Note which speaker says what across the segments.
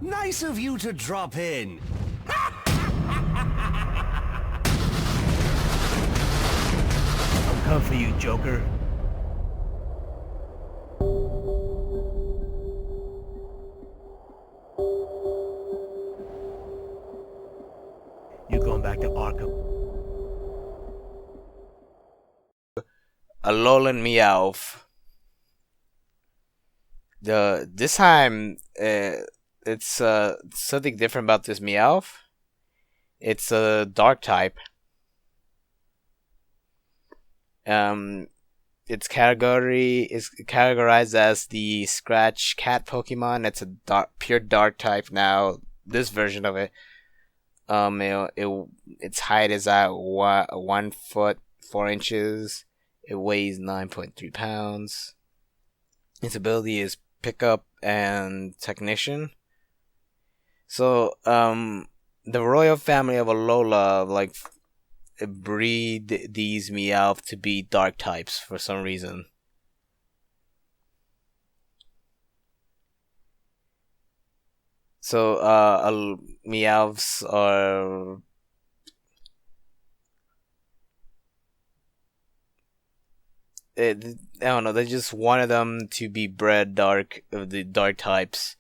Speaker 1: Nice of you to drop in.
Speaker 2: I'm coming for you, Joker. You're going back to Arkham.
Speaker 3: Alolan Meowth. This time it's something different about this Meowth. It's a dark type. Its category is categorized as the Scratch Cat Pokemon. It's a pure dark type now. This version of it, its height is at 1 foot 4 inches. It weighs 9.3 pounds. Its ability is Pickup and Technician. So, the royal family of Alola, like, breed these Meowth to be dark types for some reason. So, Meowths are I don't know. They just wanted them to be bred dark of the dark types.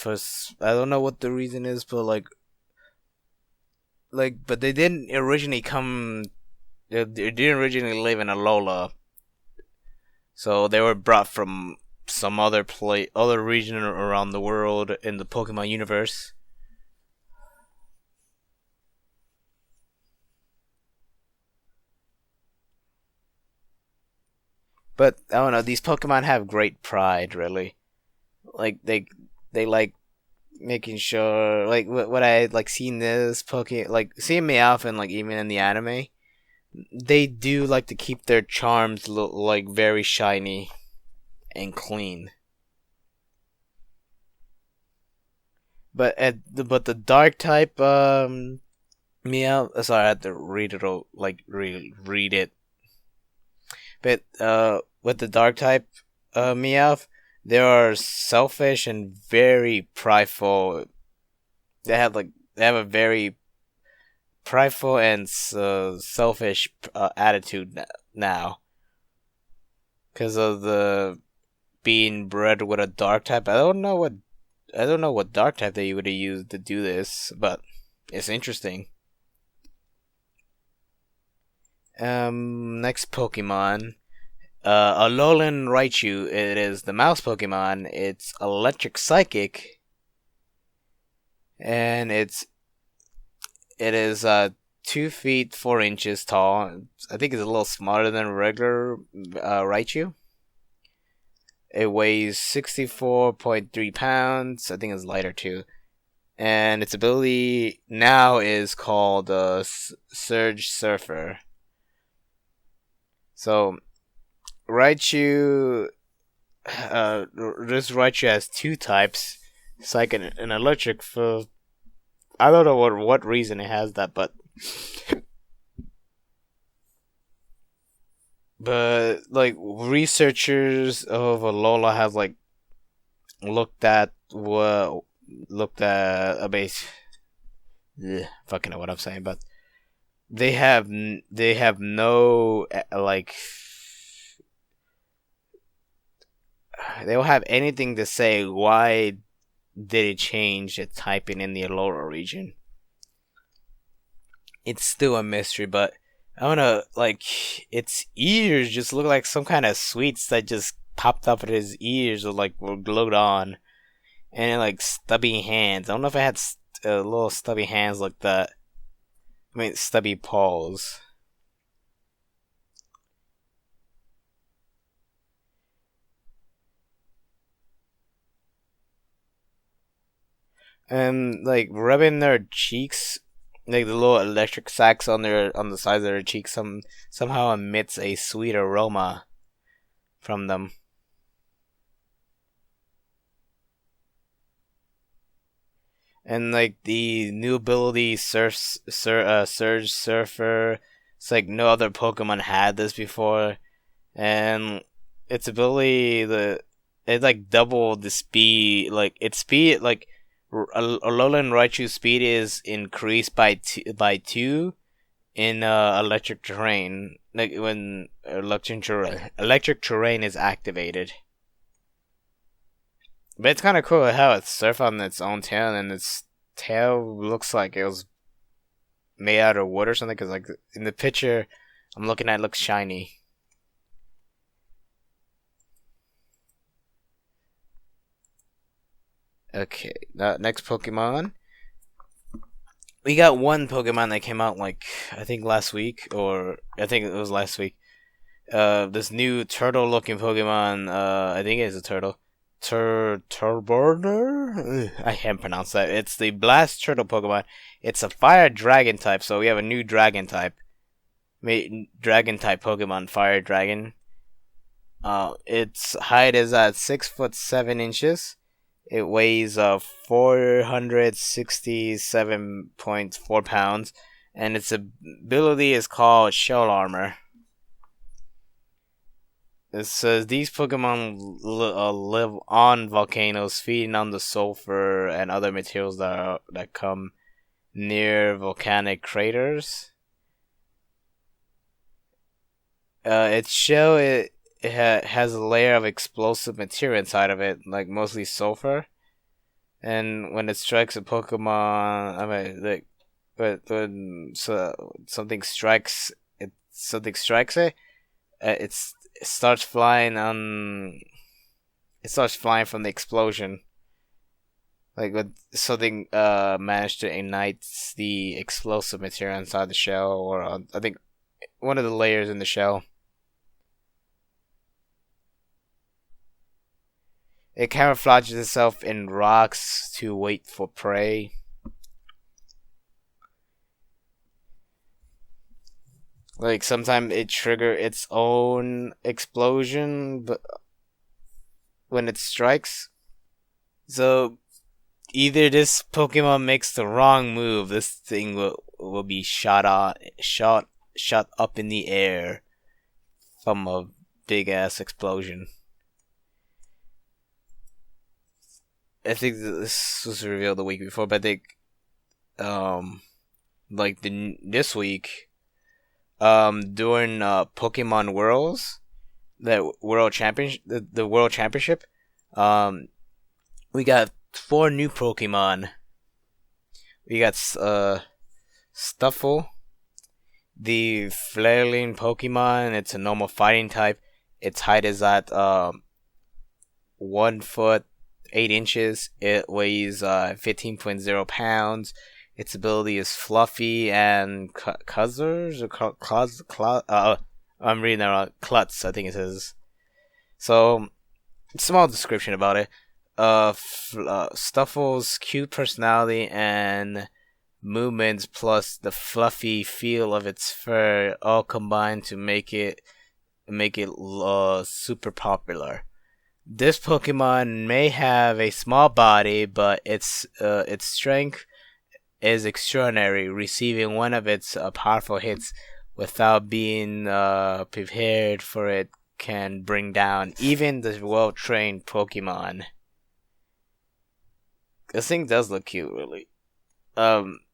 Speaker 3: I don't know what the reason is, but but they didn't originally come. They didn't originally live in Alola, so they were brought from some other region around the world in the Pokemon universe. But I don't know. These Pokemon have great pride, really. Like they like making sure, like what I like seeing this like seeing Meowth and like even in the anime, they do like to keep their charms look like very shiny and clean. But the dark type Meow, sorry, I had to read it read it. But with the dark type Meowth, they are selfish and very prideful. They have a very prideful and selfish attitude now, because of the being bred with a dark type. I don't know what dark type they would have used to do this, but it's interesting. Next Pokemon. Alolan Raichu. It is the mouse Pokemon. It's electric psychic. And it is 2 feet 4 inches tall. I think it's a little smaller than regular Raichu. It weighs 64.3 pounds. I think it's lighter too. And its ability now is called Surge Surfer. So, Raichu, this Raichu has 2 types, Psychic and Electric. For I don't know what reason it has that, but like researchers of Alola have like looked at a base. Fucking know what I'm saying, but they have no like they don't have anything to say why did it change its typing in the Alola region. It's still a mystery, but I don't know, like its ears just look like some kind of sweets that just popped up at his ears or like were glued on, and like stubby hands. I don't know if it had little stubby hands like that. I mean, stubby paws. And like rubbing their cheeks, like the little electric sacs on the sides of their cheeks, somehow emits a sweet aroma from them. And like the new ability, Surge Surfer, it's like no other Pokemon had this before, and its ability, it like doubled the speed, like its speed, like Alolan Raichu's speed is increased by two in electric terrain, like when electric terrain is activated. But it's kind of cool how it surfs on its own tail, and its tail looks like it was made out of wood or something. Because like in the picture I'm looking at, it looks shiny. Okay, next Pokemon. We got one Pokemon that came out like I think last week, or I think it was last week. This new turtle-looking Pokemon. I think it's a turtle. Turborder? I can't pronounce that. It's the Blast Turtle Pokemon. It's a Fire Dragon type, so we have a new Dragon type. Dragon type Pokemon, Fire Dragon. Its height is at 6'7" It weighs 467.4 pounds, and its ability is called Shell Armor. It says these Pokemon live on volcanoes, feeding on the sulfur and other materials that come near volcanic craters. Its shell has a layer of explosive material inside of it, like mostly sulfur. And when it strikes a Pokemon, when something strikes it, it starts flying from the explosion. Like when something managed to ignite the explosive material inside the shell, or I think one of the layers in the shell. It camouflages itself in rocks to wait for prey. Like sometimes it triggers its own explosion, but when it strikes, so either this Pokemon makes the wrong move, this thing will be shot up in the air from a big ass explosion. I think this was revealed the week before, but I think, this week, during Pokemon Worlds, the World Championship, we got 4 new Pokemon. We got Stuffle, the flailing Pokemon. It's a normal fighting type. Its height is at 1 foot 8 inches. It weighs 15.0 pounds. Its ability is Fluffy and Cuzzers or I'm reading that wrong. Klutz, I think it says. So, small description about it. Stuffle's cute personality and movements, plus the fluffy feel of its fur, all combined to make it super popular. This Pokemon may have a small body, but its strength is extraordinary, receiving one of its powerful hits without being prepared for it can bring down even the well-trained Pokemon. This thing does look cute, really.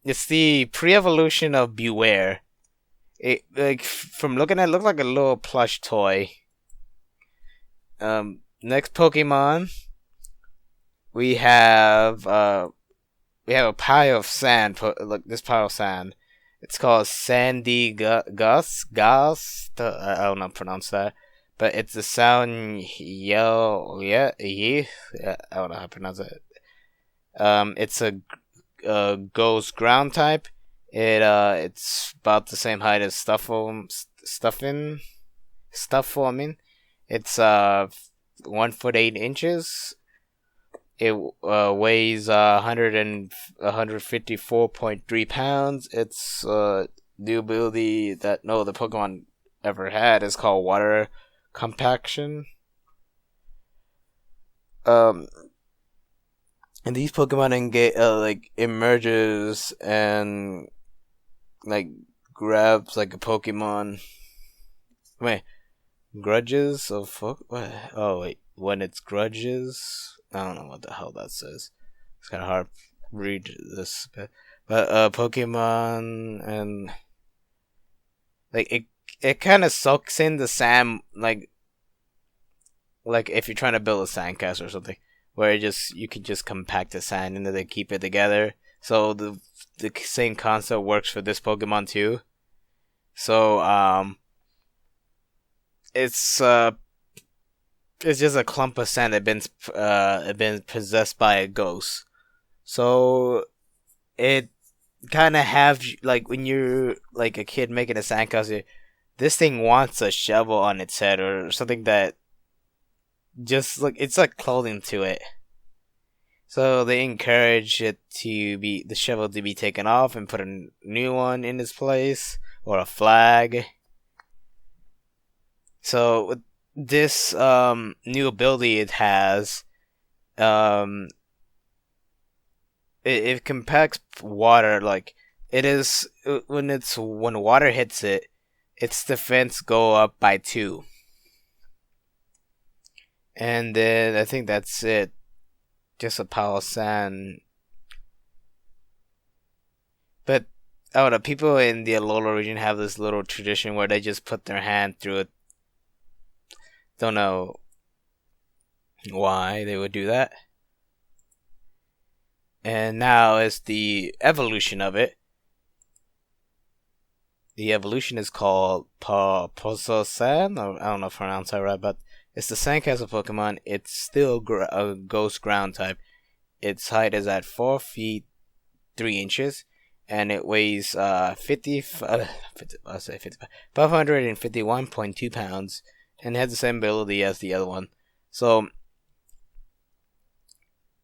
Speaker 3: It's the pre-evolution of Beware. It from looking at it, looked like a little plush toy. Next Pokemon, we have a pile of sand. Look, this pile of sand. It's called Sandy Gus. I don't know how to pronounce that, but it's the sound yell. I don't know how to pronounce it. It's a ghost ground type. It's about the same height as Stuffle. I mean, it's 1 foot 8 inches. It weighs 154.3 pounds. Its new ability that no other Pokemon ever had is called Water Compaction. And these Pokemon emerges and grabs a Pokemon. Wait, grudges of fuck? What? Oh wait, when it's grudges. I don't know what the hell that says. It's kind of hard. read this bit. But Pokemon and like it kind of soaks in the sand like if you're trying to build a sandcastle or something, where you can just compact the sand and then they keep it together. So the same concept works for this Pokemon too. So it's just a clump of sand that been possessed by a ghost. So it kind of have like when you're like a kid making a sandcastle, this thing wants a shovel on its head or something that just like it's like clothing to it. So they encourage the shovel to be taken off and put a new one in its place or a flag. So with this new ability it has, it compacts water. Like it is when water hits it, its defense go up by 2. And then I think that's it. Just a pile of sand. But I don't know, people in the Alola region have this little tradition where they just put their hand through it. Don't know why they would do that. And now is the evolution of it. The evolution is called Pososan. I don't know if I pronounced that right, but it's the Sandcastle Pokemon. It's still a Ghost Ground type. Its height is at 4 feet 3 inches, and it weighs 551.2 pounds, and has the same ability as the other one. So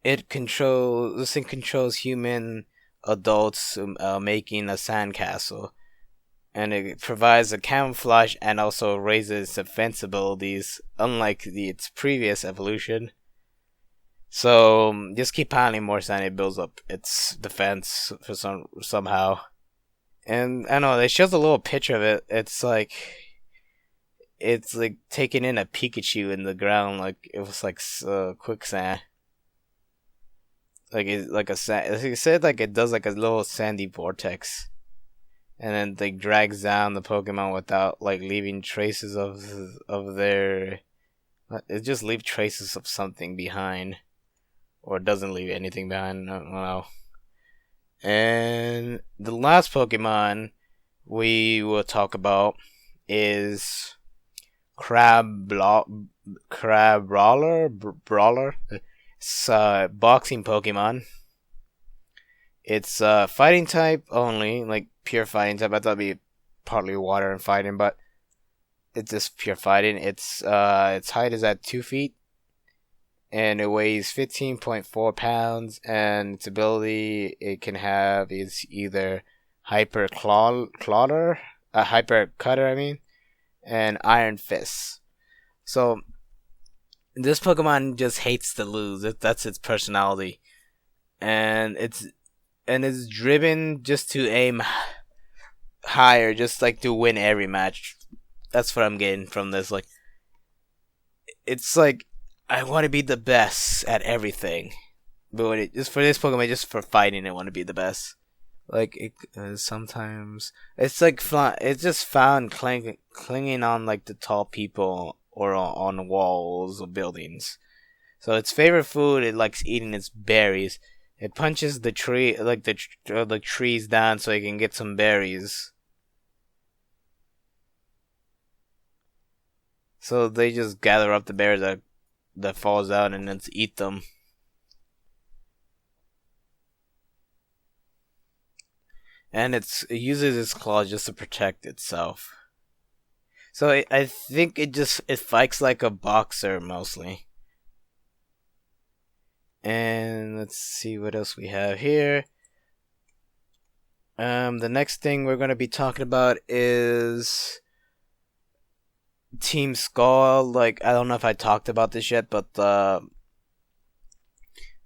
Speaker 3: this thing controls human adults making a sandcastle, and it provides a camouflage and also raises defense abilities, unlike its previous evolution. So just keep piling more sand, it builds up its defense for somehow. And I don't know, they shows a little picture of it. It's like taking in a Pikachu in the ground, like it was like quicksand. Like it's like a sand. It said like it does like a little sandy vortex, and then like drags down the Pokemon without like leaving traces of their. It just leaves traces of something behind, or doesn't leave anything behind. I don't know. And the last Pokemon we will talk about is Brawler. It's a boxing Pokemon. It's fighting type only, like pure fighting type. I thought it'd be partly water and fighting, but it's just pure fighting. Its height is at 2 feet, and it weighs 15.4 pounds. And its ability it can have is either Hyper Cutter, and Iron Fist. So this Pokemon just hates to lose. That's its personality, and it's driven just to aim higher, just like to win every match. That's what I'm getting from this. Like, it's like I want to be the best at everything, but when just for this Pokemon, just for fighting, I want to be the best. Like sometimes it's like it's just found clinging on like the tall people or on walls or buildings. So its favorite food, it likes eating its berries. It punches the tree, like the trees down so it can get some berries. So they just gather up the berries that falls out and then eat them. And it uses its claws just to protect itself. So I think it fights like a boxer mostly. And let's see what else we have here. The next thing we're going to be talking about is Team Skull. Like, I don't know if I talked about this yet, but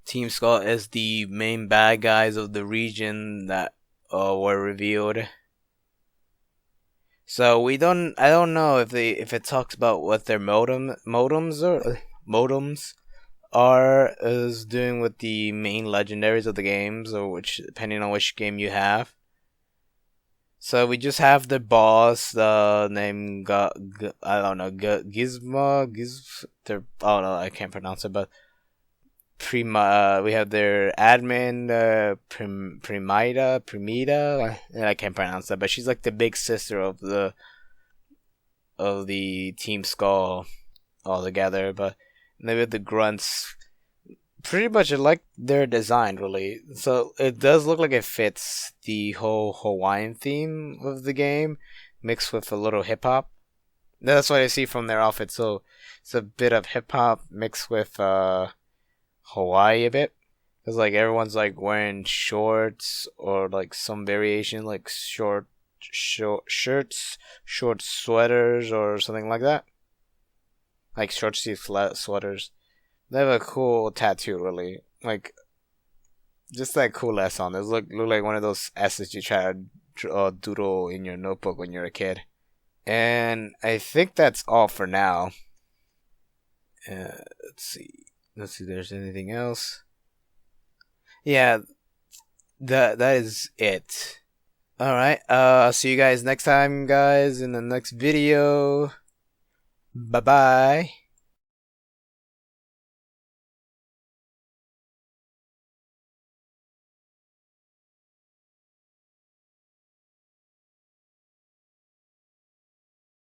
Speaker 3: Team Skull is the main bad guys of the region that were revealed. So I don't know if it talks about what their modems R is doing with the main legendaries of the games, or which depending on which game you have. So we just have the boss, the name I don't know, Gizmo, oh no, I can't pronounce it, but we have their admin, Primida, I can't pronounce that, but she's like the big sister of the Team Skull all together. But maybe the grunts, pretty much I like their design really. So it does look like it fits the whole Hawaiian theme of the game, mixed with a little hip hop. That's what I see from their outfit. So it's a bit of hip hop mixed with Hawaii a bit. Cause like everyone's like wearing shorts or like some variation, like short shirts, short sweaters or something like that. Like short sleeve sweaters. They have a cool tattoo, really. Like, just that cool S on. It look like one of those S's you try to doodle in your notebook when you're a kid. And I think that's all for now. Let's see. Let's see if there's anything else. Yeah, that is it. Alright, I'll see you guys next time, guys, in the next video. Bye-bye.